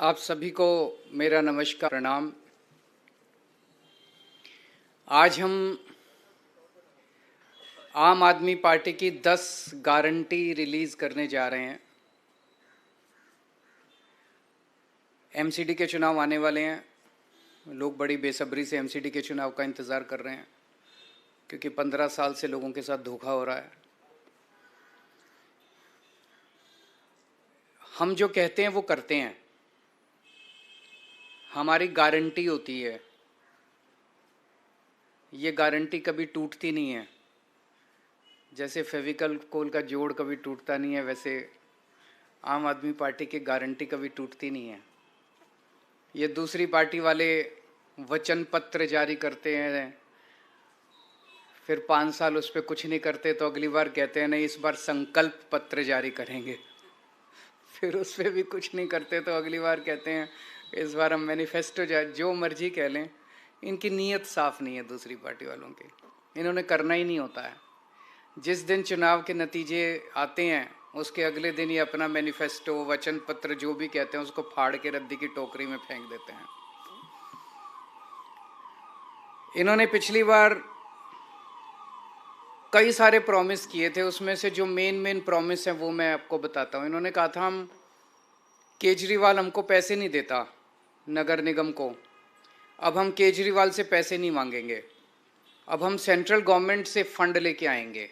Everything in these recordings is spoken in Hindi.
आप सभी को मेरा नमस्कार प्रणाम। आज हम आम आदमी पार्टी की 10 गारंटी रिलीज करने जा रहे हैं। एमसीडी के चुनाव आने वाले हैं। लोग बड़ी बेसब्री से एमसीडी के चुनाव का इंतज़ार कर रहे हैं क्योंकि 15 साल से लोगों के साथ धोखा हो रहा है। हम जो कहते हैं वो करते हैं। हमारी गारंटी होती है, ये गारंटी कभी टूटती नहीं है। जैसे फेविकल कोल का जोड़ कभी टूटता नहीं है, वैसे आम आदमी पार्टी की गारंटी कभी टूटती नहीं है। ये दूसरी पार्टी वाले वचन पत्र जारी करते हैं, फिर 5 साल उस पर कुछ नहीं करते तो अगली बार कहते हैं नहीं इस बार संकल्प पत्र जारी करेंगे। फिर उस पर भी कुछ नहीं करते तो अगली बार कहते हैं इस बार हम मैनिफेस्टो जो मर्जी कह लें। इनकी नीयत साफ नहीं है दूसरी पार्टी वालों की, इन्होंने करना ही नहीं होता है। जिस दिन चुनाव के नतीजे आते हैं उसके अगले दिन ही अपना मैनिफेस्टो वचन पत्र जो भी कहते हैं उसको फाड़ के रद्दी की टोकरी में फेंक देते हैं। इन्होंने पिछली बार कई सारे प्रॉमिस किए थे, उसमें से जो मेन प्रॉमिस है वो मैं आपको बताता हूँ। इन्होंने कहा था हम केजरीवाल हमको पैसे नहीं देता नगर निगम को, अब हम केजरीवाल से पैसे नहीं मांगेंगे, अब हम सेंट्रल गवर्नमेंट से फंड लेके आएंगे।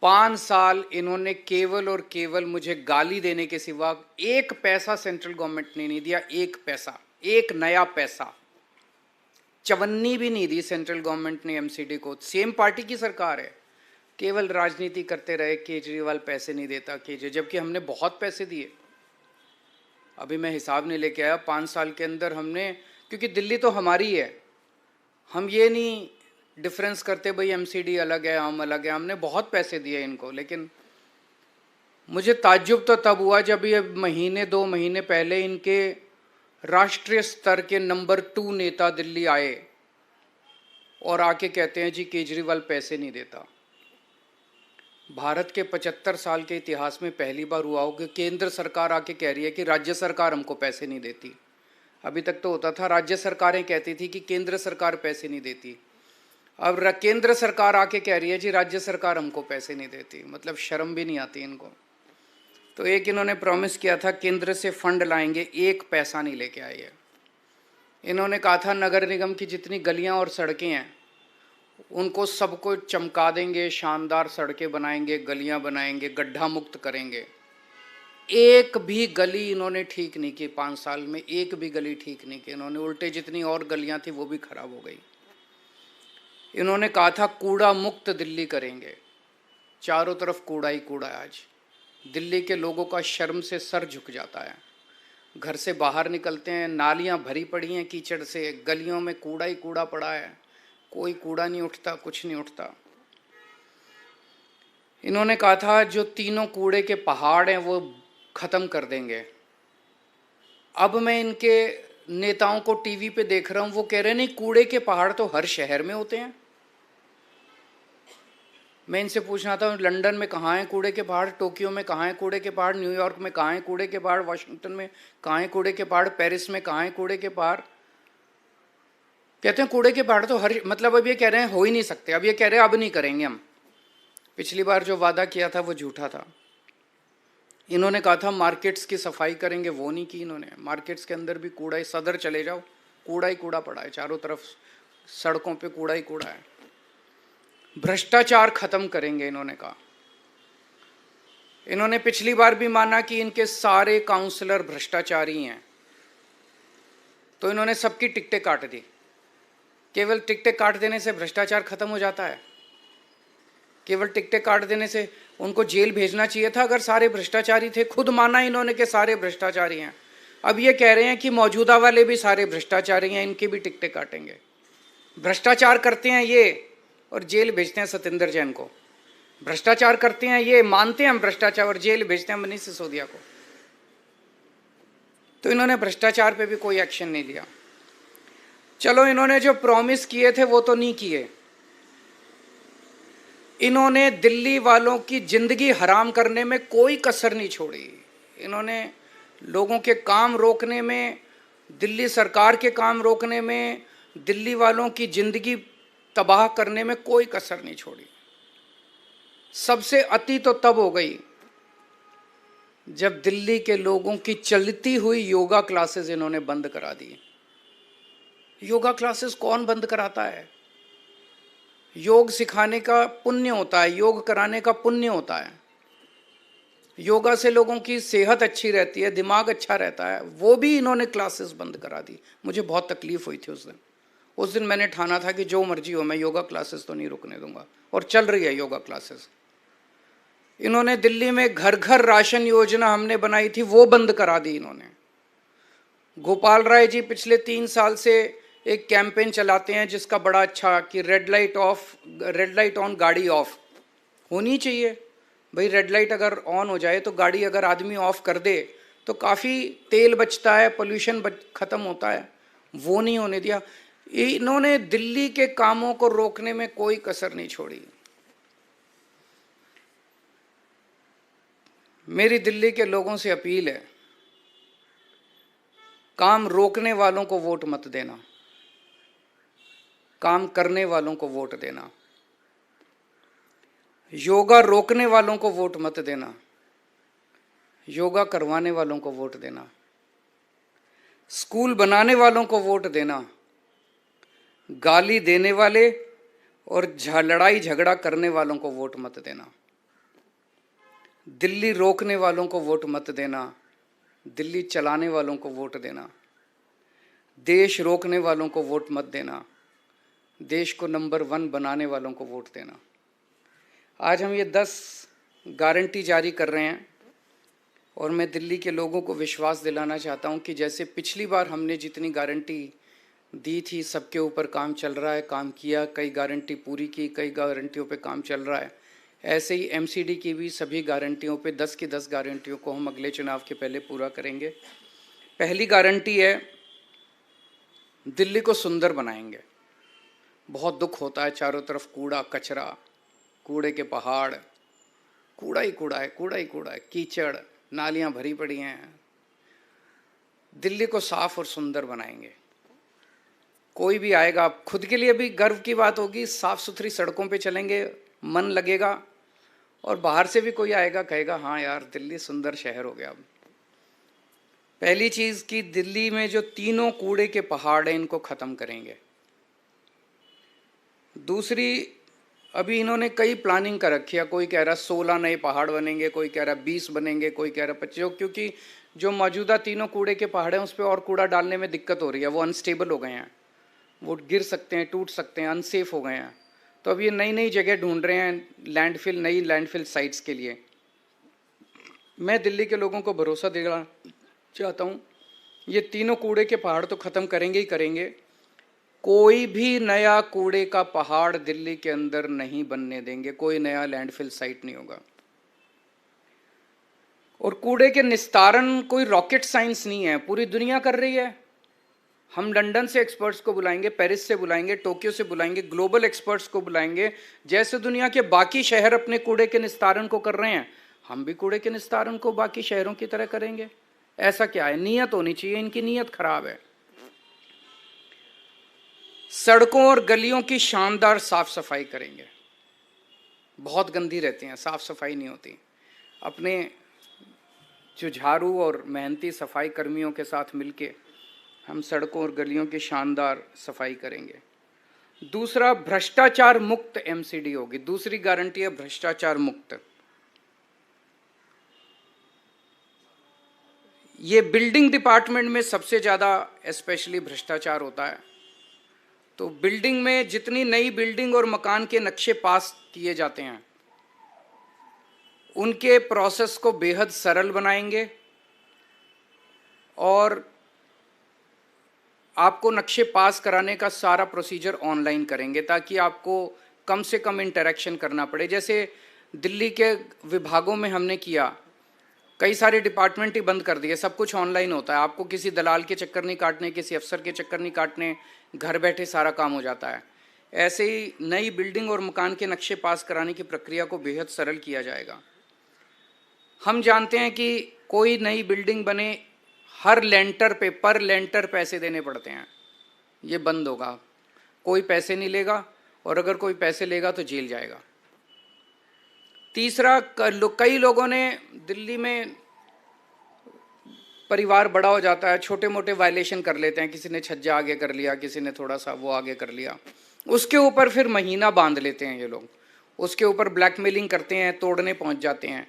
5 साल इन्होंने केवल और केवल मुझे गाली देने के सिवा एक पैसा सेंट्रल गवर्नमेंट ने नहीं दिया। एक पैसा, एक नया पैसा, चवन्नी भी नहीं दी सेंट्रल गवर्नमेंट ने एमसीडी को। सेम पार्टी की सरकार है, केवल राजनीति करते रहे केजरीवाल पैसे नहीं देता जबकि हमने बहुत पैसे दिए। अभी मैं हिसाब नहीं लेके आया, 5 साल के अंदर हमने, क्योंकि दिल्ली तो हमारी है, हम ये नहीं डिफरेंस करते भाई एमसीडी अलग है हम अलग है, हमने बहुत पैसे दिए इनको। लेकिन मुझे ताज्जुब तो तब हुआ जब ये महीने 2 महीने पहले इनके राष्ट्रीय स्तर के नंबर 2 नेता दिल्ली आए और आके कहते हैं जी केजरीवाल पैसे नहीं देता। भारत के 75 साल के इतिहास में पहली बार हुआ हो कि केंद्र सरकार आके कह रही है कि राज्य सरकार हमको पैसे नहीं देती। अभी तक तो होता था राज्य सरकारें कहती थी कि केंद्र सरकार पैसे नहीं देती, अब केंद्र सरकार आके कह रही है जी राज्य सरकार हमको पैसे नहीं देती। मतलब शर्म भी नहीं आती इनको। तो एक इन्होंने प्रॉमिस किया था केंद्र से फंड लाएंगे, एक पैसा नहीं लेके आए हैं। इन्होंने कहा था नगर निगम की जितनी गलियां और सड़कें हैं उनको सबको चमका देंगे, शानदार सड़कें बनाएंगे, गलियां बनाएंगे, गड्ढा मुक्त करेंगे। एक भी गली इन्होंने ठीक नहीं की 5 साल में, एक भी गली ठीक नहीं की इन्होंने। उल्टे जितनी और गलियां थी वो भी खराब हो गई। इन्होंने कहा था कूड़ा मुक्त दिल्ली करेंगे, चारों तरफ कूड़ा ही कूड़ा है। आज दिल्ली के लोगों का शर्म से सर झुक जाता है। घर से बाहर निकलते हैं, नालियां भरी पड़ी हैं कीचड़ से, गलियों में कूड़ा ही कूड़ा पड़ा है, कोई कूड़ा नहीं उठता, कुछ नहीं उठता। इन्होंने कहा था जो 3 कूड़े के पहाड़ हैं वो ख़त्म कर देंगे। अब मैं इनके नेताओं को टीवी पे देख रहा हूँ, वो कह रहे हैं नहीं कूड़े के पहाड़ तो हर शहर में होते हैं। मैं इनसे पूछना था लंदन में कहाँ हैं कूड़े के पहाड़, टोक्यो में कहाँ हैं कूड़े के पहाड़, न्यूयॉर्क में कहाँ हैं कूड़े के पहाड़, वाशिंगटन में कहाँ हैं कूड़े के पहाड़, पेरिस में कहाँ हैं कूड़े के पहाड़। कहते हैं कूड़े के पहाड़ तो हर, मतलब अब ये कह रहे हैं हो ही नहीं सकते, अब ये कह रहे हैं अब नहीं करेंगे हम। पिछली बार जो वादा किया था वो झूठा था। इन्होंने कहा था मार्केट्स की सफाई करेंगे, वो नहीं की इन्होंने। मार्केट्स के अंदर भी कूड़ा ही, सदर चले जाओ कूड़ा ही कूड़ा पड़ा है, चारों तरफ सड़कों पे कूड़ा ही कूड़ा है। भ्रष्टाचार खत्म करेंगे इन्होंने कहा। इन्होंने पिछली बार भी माना कि इनके सारे काउंसलर भ्रष्टाचारी हैं, तो इन्होंने सबकी टिकटें काट दी। केवल टिकटें काट देने से भ्रष्टाचार खत्म हो जाता है? केवल टिकटें काट देने से उनको जेल भेजना चाहिए था अगर सारे भ्रष्टाचारी थे। खुद माना इन्होंने कि सारे भ्रष्टाचारी हैं, अब ये कह रहे हैं कि मौजूदा वाले भी सारे भ्रष्टाचारी हैं, इनकी भी टिकटें काटेंगे। भ्रष्टाचार करते हैं ये और जेल भेजते हैं सत्येंद्र जैन को। भ्रष्टाचार करते हैं ये, मानते हैं हम भ्रष्टाचार, और जेल भेजते हैं मनीष सिसोदिया को। तो इन्होंने भ्रष्टाचार पे भी कोई एक्शन नहीं लिया। चलो इन्होंने जो प्रॉमिस किए थे वो तो नहीं किए। इन्होंने दिल्ली वालों की जिंदगी हराम करने में कोई कसर नहीं छोड़ी। इन्होंने लोगों के काम रोकने में, दिल्ली सरकार के काम रोकने में, दिल्ली वालों की जिंदगी तबाह करने में कोई कसर नहीं छोड़ी। सबसे अति तो तब हो गई जब दिल्ली के लोगों की चलती हुई योगा क्लासेस इन्होंने बंद करा दी। योगा क्लासेस कौन बंद कराता है? योग सिखाने का पुण्य होता है, योग कराने का पुण्य होता है। योगा से लोगों की सेहत अच्छी रहती है, दिमाग अच्छा रहता है, वो भी इन्होंने क्लासेस बंद करा दी। मुझे बहुत तकलीफ हुई थी उस दिन मैंने ठाना था कि जो मर्जी हो, मैं योगा क्लासेस तो नहीं रुकने दूंगा, और चल रही है योगा क्लासेस। इन्होंने दिल्ली में घर घर राशन योजना हमने बनाई थी, वो बंद करा दी इन्होंने। गोपाल राय जी पिछले 3 साल से एक कैंपेन चलाते हैं जिसका बड़ा अच्छा कि रेड लाइट ऑन गाड़ी ऑफ होनी चाहिए। भाई रेड लाइट अगर ऑन हो जाए तो गाड़ी अगर आदमी ऑफ कर दे तो काफ़ी तेल बचता है, पोल्यूशन खत्म होता है। वो नहीं होने दिया। इन्होंने दिल्ली के कामों को रोकने में कोई कसर नहीं छोड़ी। मेरी दिल्ली के लोगों से अपील है, काम रोकने वालों को वोट मत देना, काम करने वालों को वोट देना। योगा रोकने वालों को वोट मत देना, योगा करवाने वालों को वोट देना। स्कूल बनाने वालों को वोट देना, गाली देने वाले और लड़ाई झगड़ा करने वालों को वोट मत देना। दिल्ली रोकने वालों को वोट मत देना, दिल्ली चलाने वालों को वोट देना। देश रोकने वालों को वोट मत देना, देश को नंबर 1 बनाने वालों को वोट देना। आज हम ये 10 गारंटी जारी कर रहे हैं और मैं दिल्ली के लोगों को विश्वास दिलाना चाहता हूं कि जैसे पिछली बार हमने जितनी गारंटी दी थी, सबके ऊपर काम चल रहा है, काम किया, कई गारंटी पूरी की, कई गारंटियों पे काम चल रहा है। ऐसे ही एमसीडी की भी सभी गारंटियों पे 10 की 10 गारंटियों को हम अगले चुनाव के पहले पूरा करेंगे। पहली गारंटी है, दिल्ली को सुंदर बनाएंगे। बहुत दुख होता है, चारों तरफ कूड़ा कचरा, कूड़े के पहाड़, कूड़ा ही कूड़ा है, कूड़ा ही कूड़ा है, कीचड़, नालियां भरी पड़ी हैं। दिल्ली को साफ और सुंदर बनाएंगे। कोई भी आएगा, आप खुद के लिए भी गर्व की बात होगी, साफ सुथरी सड़कों पे चलेंगे, मन लगेगा, और बाहर से भी कोई आएगा कहेगा हाँ यार दिल्ली सुंदर शहर हो गया। अब पहली चीज कि दिल्ली में जो तीनों कूड़े के पहाड़ हैं इनको खत्म करेंगे। दूसरी, अभी इन्होंने कई प्लानिंग कर रखी है, कोई कह रहा 16 नए पहाड़ बनेंगे, कोई कह रहा 20 बनेंगे, कोई कह रहा 25, क्योंकि जो मौजूदा तीनों कूड़े के पहाड़ हैं उस पर और कूड़ा डालने में दिक्कत हो रही है, वो अनस्टेबल हो गए हैं, वो गिर सकते हैं, टूट सकते हैं, अनसेफ हो गए हैं। तो अब ये नई नई जगह ढूंढ रहे हैं लैंडफिल, नई लैंडफिल साइट्स के लिए। मैं दिल्ली के लोगों को भरोसा देना चाहता हूँ, ये तीनों कूड़े के पहाड़ तो ख़त्म करेंगे ही करेंगे। कोई भी नया कूड़े का पहाड़ दिल्ली के अंदर नहीं बनने देंगे, कोई नया लैंडफिल साइट नहीं होगा। और कूड़े के निस्तारण कोई रॉकेट साइंस नहीं है, पूरी दुनिया कर रही है। हम लंदन से एक्सपर्ट्स को बुलाएंगे, पेरिस से बुलाएंगे, टोक्यो से बुलाएंगे, ग्लोबल एक्सपर्ट्स को बुलाएंगे। जैसे दुनिया के बाकी शहर अपने कूड़े के निस्तारण को कर रहे हैं, हम भी कूड़े के निस्तारण को बाकी शहरों की तरह करेंगे। ऐसा क्या है? नीयत होनी चाहिए, इनकी नीयत खराब है। सड़कों और गलियों की शानदार साफ सफाई करेंगे, बहुत गंदी रहती हैं, साफ सफाई नहीं होती। अपने जो झाड़ू और मेहनती सफाई कर्मियों के साथ मिलके हम सड़कों और गलियों की शानदार सफाई करेंगे। दूसरा, भ्रष्टाचार मुक्त एमसीडी होगी। दूसरी गारंटी है भ्रष्टाचार मुक्त। ये बिल्डिंग डिपार्टमेंट में सबसे ज़्यादा स्पेशली भ्रष्टाचार होता है। तो बिल्डिंग में जितनी नई बिल्डिंग और मकान के नक्शे पास किए जाते हैं उनके प्रोसेस को बेहद सरल बनाएंगे और आपको नक्शे पास कराने का सारा प्रोसीजर ऑनलाइन करेंगे ताकि आपको कम से कम इंटरेक्शन करना पड़े। जैसे दिल्ली के विभागों में हमने किया, कई सारे डिपार्टमेंट ही बंद कर दिए, सब कुछ ऑनलाइन होता है। आपको किसी दलाल के चक्कर नहीं काटने, किसी अफसर के चक्कर नहीं काटने, घर बैठे सारा काम हो जाता है। ऐसे ही नई बिल्डिंग और मकान के नक्शे पास कराने की प्रक्रिया को बेहद सरल किया जाएगा। हम जानते हैं कि कोई नई बिल्डिंग बने हर लेंटर पे पर लेंटर पैसे देने पड़ते हैं, ये बंद होगा। कोई पैसे नहीं लेगा, और अगर कोई पैसे लेगा तो जेल जाएगा। तीसरा, कई लोगों ने दिल्ली में परिवार बड़ा हो जाता है, छोटे मोटे वायलेशन कर लेते हैं, किसी ने छज्जा आगे कर लिया, किसी ने थोड़ा सा वो आगे कर लिया, उसके ऊपर फिर महीना बांध लेते हैं ये लोग, उसके ऊपर ब्लैकमेलिंग करते हैं, तोड़ने पहुंच जाते हैं।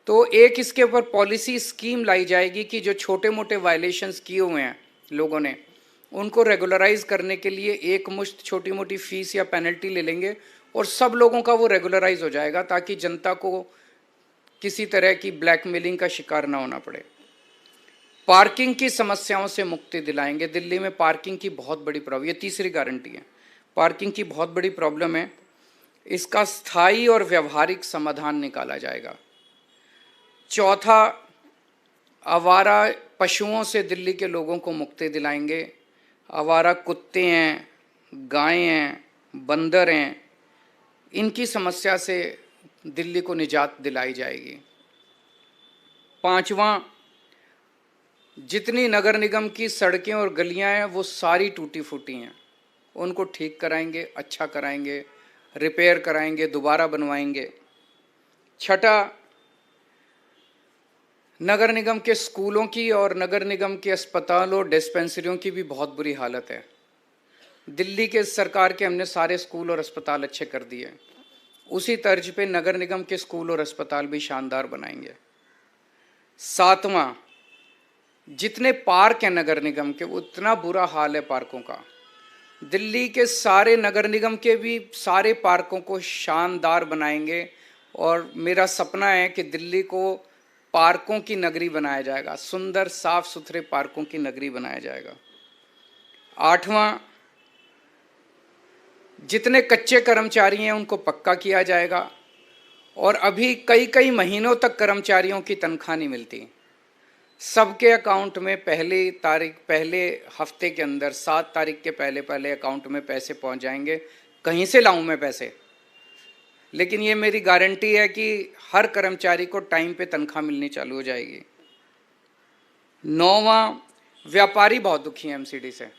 तो एक इसके ऊपर पॉलिसी स्कीम लाई जाएगी कि जो छोटे मोटे वायलेशंस किए हुए हैं लोगों ने, उनको रेगुलराइज करने के लिए एक मुश्त छोटी मोटी फीस या पेनल्टी ले लेंगे और सब लोगों का वो रेगुलराइज हो जाएगा, ताकि जनता को किसी तरह की ब्लैकमेलिंग का शिकार ना होना पड़े। पार्किंग की समस्याओं से मुक्ति दिलाएंगे। दिल्ली में पार्किंग की बहुत बड़ी प्रॉब्लम, ये तीसरी गारंटी है, पार्किंग की बहुत बड़ी प्रॉब्लम है, इसका स्थायी और व्यवहारिक समाधान निकाला जाएगा। चौथा, आवारा पशुओं से दिल्ली के लोगों को मुक्ति दिलाएंगे। आवारा कुत्ते हैं, गायें हैं, बंदर हैं, इनकी समस्या से दिल्ली को निजात दिलाई जाएगी। पांचवा, जितनी नगर निगम की सड़कें और गलियां हैं वो सारी टूटी फूटी हैं, उनको ठीक कराएंगे, अच्छा कराएंगे, रिपेयर कराएंगे, दोबारा बनवाएंगे। छठा, नगर निगम के स्कूलों की और नगर निगम के अस्पतालों डिस्पेंसरियों की भी बहुत बुरी हालत है। दिल्ली के सरकार के हमने सारे स्कूल और अस्पताल अच्छे कर दिए, उसी तर्ज पे नगर निगम के स्कूल और अस्पताल भी शानदार बनाएंगे। सातवां, जितने पार्क हैं नगर निगम के, उतना बुरा हाल है पार्कों का। दिल्ली के सारे नगर निगम के भी सारे पार्कों को शानदार बनाएंगे, और मेरा सपना है कि दिल्ली को पार्कों की नगरी बनाया जाएगा, सुंदर साफ सुथरे पार्कों की नगरी बनाया जाएगा। आठवां, जितने कच्चे कर्मचारी हैं उनको पक्का किया जाएगा, और अभी कई कई महीनों तक कर्मचारियों की तनख्वाह नहीं मिलती, सबके अकाउंट में पहले हफ्ते के अंदर 7 तारीख के पहले अकाउंट में पैसे पहुंच जाएंगे। कहीं से लाऊं मैं पैसे, लेकिन ये मेरी गारंटी है कि हर कर्मचारी को टाइम पे तनख्वाह मिलनी चालू हो जाएगी। 9वां, व्यापारी बहुत दुखी हैं एमसीडी से।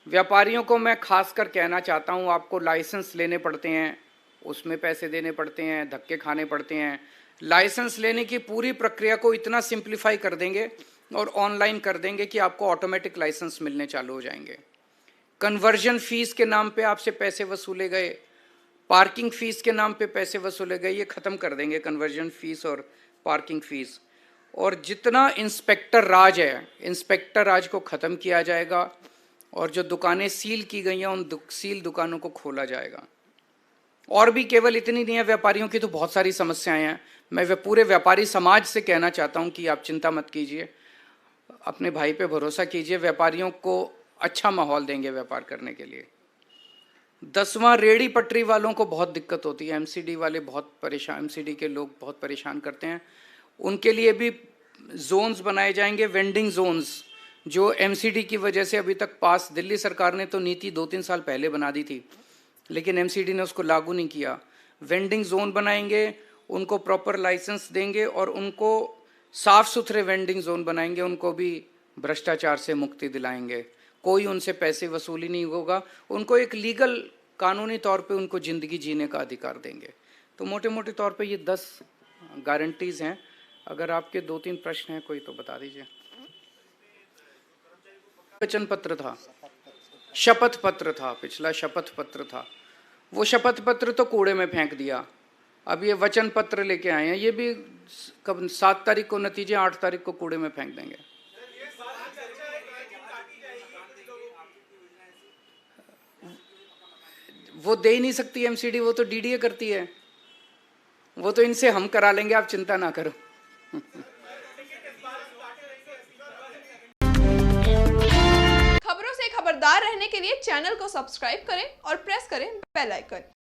व्यापारियों को मैं खासकर कहना चाहता हूँ, आपको लाइसेंस लेने पड़ते हैं, उसमें पैसे देने पड़ते हैं, धक्के खाने पड़ते हैं। लाइसेंस लेने की पूरी प्रक्रिया को इतना सिंप्लीफाई कर देंगे और ऑनलाइन कर देंगे कि आपको ऑटोमेटिक लाइसेंस मिलने चालू हो जाएंगे। कन्वर्जन फीस के नाम पे आपसे पैसे वसूले गए, पार्किंग फीस के नाम पे पैसे वसूले गए, ये ख़त्म कर देंगे कन्वर्जन फीस और पार्किंग फीस। और जितना इंस्पेक्टर राज है, इंस्पेक्टर राज को ख़त्म किया जाएगा, और जो दुकानें सील की गई हैं उन सील दुकानों को खोला जाएगा। और भी केवल इतनी नहीं है, व्यापारियों की तो बहुत सारी समस्याएं हैं। मैं पूरे व्यापारी समाज से कहना चाहता हूं कि आप चिंता मत कीजिए, अपने भाई पे भरोसा कीजिए, व्यापारियों को अच्छा माहौल देंगे व्यापार करने के लिए। 10वां, रेहड़ी पटरी वालों को बहुत दिक्कत होती है, एमसीडी वाले बहुत परेशान, एमसीडी के लोग बहुत परेशान करते हैं, उनके लिए भी जोन्स बनाए जाएंगे, वेंडिंग जोन्स, जो एमसीडी की वजह से अभी तक पास, दिल्ली सरकार ने तो नीति 2-3 साल पहले बना दी थी, लेकिन एमसीडी ने उसको लागू नहीं किया। वेंडिंग जोन बनाएंगे, उनको प्रॉपर लाइसेंस देंगे और उनको साफ सुथरे वेंडिंग जोन बनाएंगे, उनको भी भ्रष्टाचार से मुक्ति दिलाएंगे, कोई उनसे पैसे वसूली नहीं होगा, उनको एक लीगल कानूनी तौर पे उनको ज़िंदगी जीने का अधिकार देंगे। तो मोटे मोटे तौर पे ये 10 गारंटीज़ हैं। अगर आपके 2-3 प्रश्न हैं कोई तो बता दीजिए। वचन पत्र था, शपथ पत्र था, पिछला शपथ पत्र था, वो शपथ पत्र तो कूड़े में फेंक दिया, अब ये वचन पत्र लेके आए हैं, ये भी कब 7 तारीख को नतीजे, 8 तारीख को कूड़े में फेंक देंगे। वो दे ही नहीं सकती एमसीडी, वो तो डीडीए करती है, वो तो इनसे हम करा लेंगे, आप चिंता ना करो। खबरों से खबरदार रहने के लिए चैनल को सब्सक्राइब करें और प्रेस करें बेल आइकन।